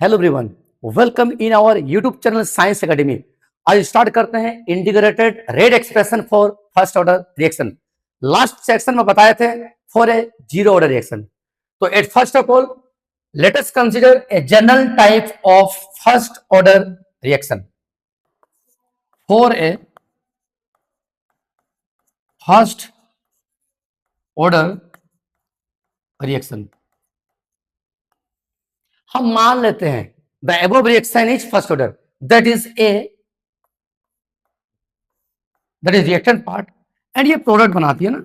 Hello everyone, welcome in our YouTube channel science academy. आज start करते हैं integrated rate expression for first order reaction. Last section में बताए थे for a zero order reaction. तो at first of all let us consider a general type of first order reaction. For a first order reaction हम मान लेते हैं the above reaction is first order, that is reactant part and ये product बनाती है ना।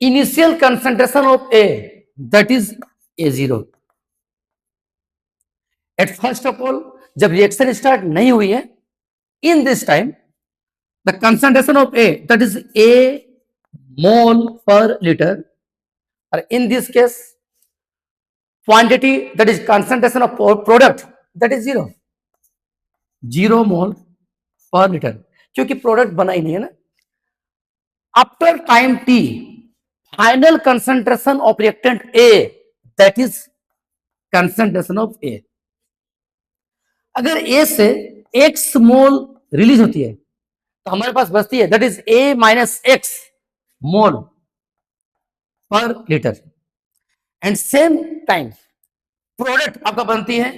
Initial concentration of A that is A0। Eight first of all जब reaction start नहीं हुई है, in this time the concentration of A that is A mole per litre, और in this case quantity that is concentration of product that is zero mole per liter, क्योंकि product बना ही नहीं है ना। After time t final concentration of reactant A that is concentration of A। अगर A से x mole release होती है तो हमारे पास बचती है that is A minus x mole per litre, and same time product आपका बनती है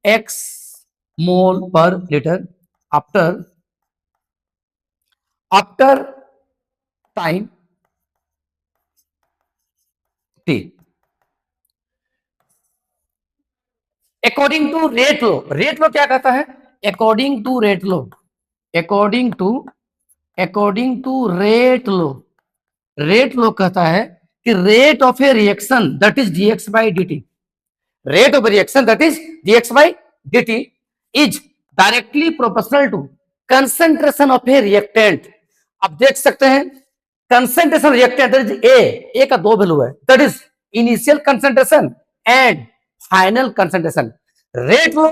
x mole per litre after time t। According to rate law क्या कहता है? अकॉर्डिंग टू रेट लो कहता है कि rate of A reaction that is dx by dt, rate of reaction that is dx by dt is directly proportional to concentration of a reactant। आप देख सकते हैं concentration reactant that is A का दो value है, that is initial concentration and final concentration। Rate law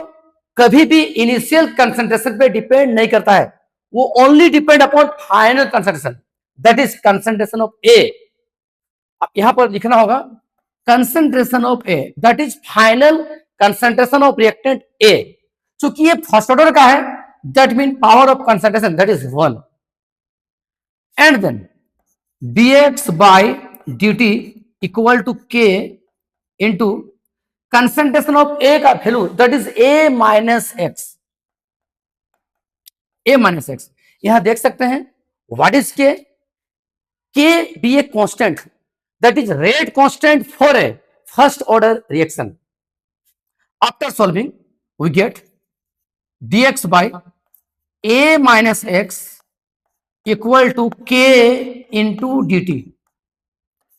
कभी भी initial concentration पे डिपेंड नहीं करता है, वो only depend upon final concentration that is concentration of A। अब यहां पर लिखना होगा concentration of A that is final concentration of reactant A। चूंकि ये फर्स्ट ऑर्डर का है that mean power of concentration that is 1, and then dx by dt equal to k into concentration of A का value that is A minus x। यहां देख सकते हैं what is k be a constant, that is rate constant for a first order reaction। After solving we get dx by A minus x equal to k into dt,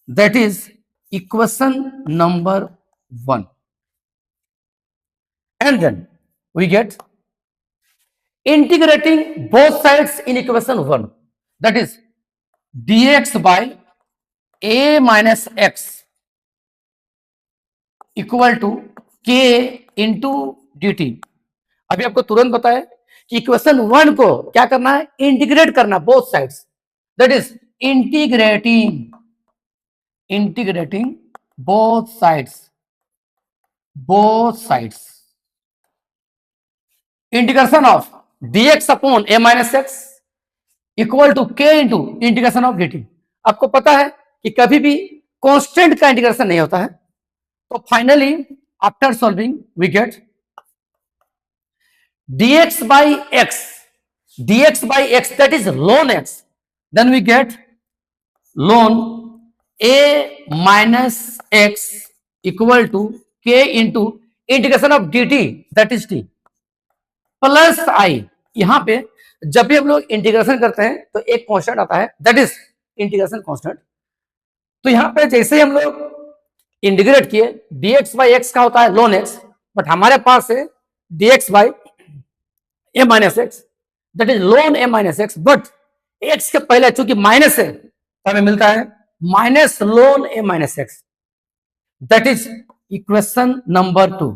that is equation number 1, and then we get integrating both sides in equation 1, that is dx by A minus x equal to k into dt। अभी आपको तुरंत बताया कि equation 1 को क्या करना है? Integrate करना both sides, that is integrating both sides integration of dx upon A minus x equal to k into integration of dt। आपको पता है कि कभी भी कांस्टेंट का इंटीग्रेशन नहीं होता है। तो finally after solving we get dx by x that is ln x, then we get ln A minus x equal to k into integration of dt that is t plus i। यहां पे जब भी हम लोग integration करते हैं तो एक कांस्टेंट आता है दैट इज इंटीग्रेशन कांस्टेंट। तो यहां पे जैसे ही हम लोग इंटीग्रेट किए dx by x का होता है ln x, बट हमारे पास है dx by A minus x that is ln A minus x, but x के पहले चूंकि माइनस है तो हमें मिलता है minus ln A minus x, that is equation number 2।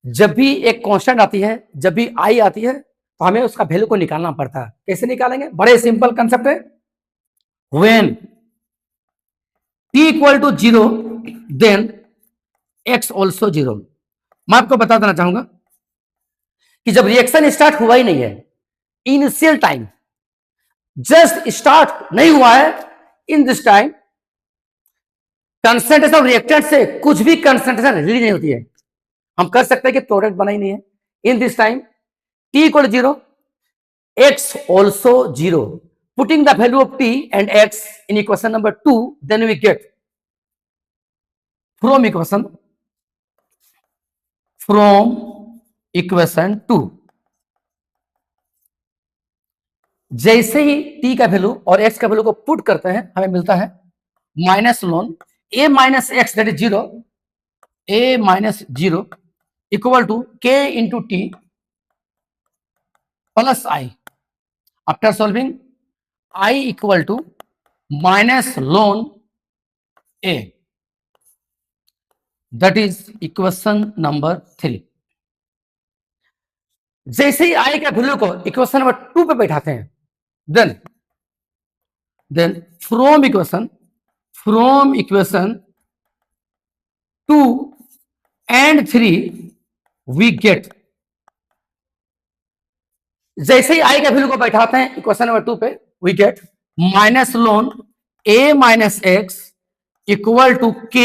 जब भी एक कांस्टेंट आती है, जब भी i आती है तो हमें उसका वैल्यू को निकालना पड़ता है। कैसे निकालेंगे? बड़े सिंपल कंसेप्ट है। When t equal to 0 then x also 0। मैं आपको बता देना चाहूंगा कि जब रिएक्शन स्टार्ट हुआ ही नहीं है, इनिशियल टाइम जस्ट स्टार्ट नहीं हुआ है, in this time concentration of reactant से कुछ भी कंसंट्रेशन रिलीज नहीं होती है। हम कर सकते हैं कि प्रोडक्ट बना ही नहीं है। In this time t equal to 0, x also 0, putting the value of t and x in equation number 2, then we get from equation 2, जैसे ही t का वैल्यू और x का वैल्यू को पुट करते हैं हमें मिलता है minus ln a minus x that is 0, a minus 0 equal to k into t plus I. After solving I equal to minus ln a, that is equation number 3। जैसे ही I का value को equation number 2 पे बैठाते हैं, then from equation 2 and 3 we get, जैसे ही I का वैल्यू को बैठाते हैं इक्वेशन नंबर 2 पे, we get minus ln a minus x equal to k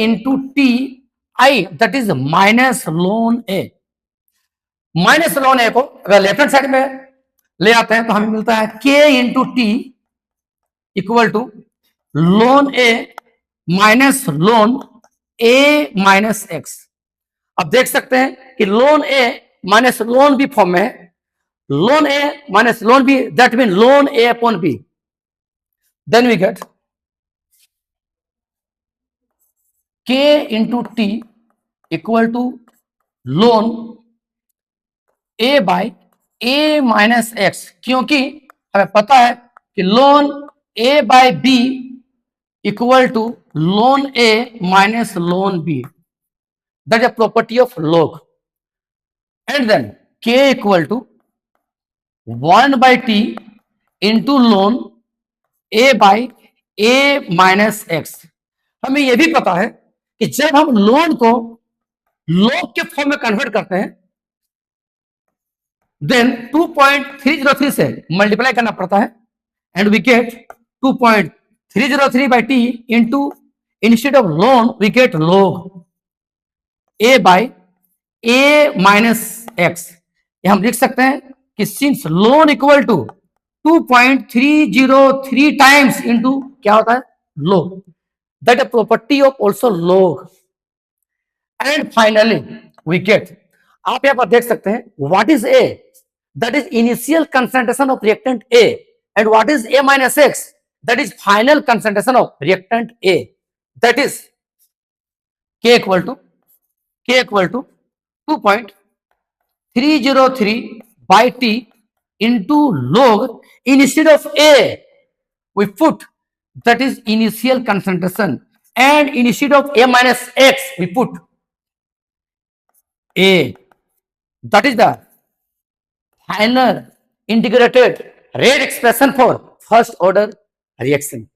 into t I, that is minus ln a। Minus ln a को अगर left hand side में ले आते हैं तो हमें मिलता है k into t equal to ln a minus ln a minus x. अब देख सकते हैं कि ln a minus ln b form में है, ln a minus ln b, that means ln a upon b, then we get k into t equal to ln a by a minus x, क्योंकि हमें पता है कि ln a by b equal to ln a minus ln b, that is a property of log, and then k equal to 1 by t into ln a by a minus x. हमें यह भी पता है कि जब हम ln को log के फॉर्म में कन्वर्ट करते हैं, देन 2.303 से मल्टीप्लाई करना पड़ता है, and we get 2.303 by t into, instead of ln we get log a by a minus x. हम लिख सकते हैं कि since ln equal to 2.303 times into क्या होता है log, that a property of also log, and finally we get, आप यहां पर देख सकते हैं what is a, that is initial concentration of reactant a, and what is a minus x, that is final concentration of reactant a, that is k equal to 2.303 by t into log, instead of a we put that is initial concentration, and instead of a minus x we put a, that is the final integrated rate expression for first order reaction।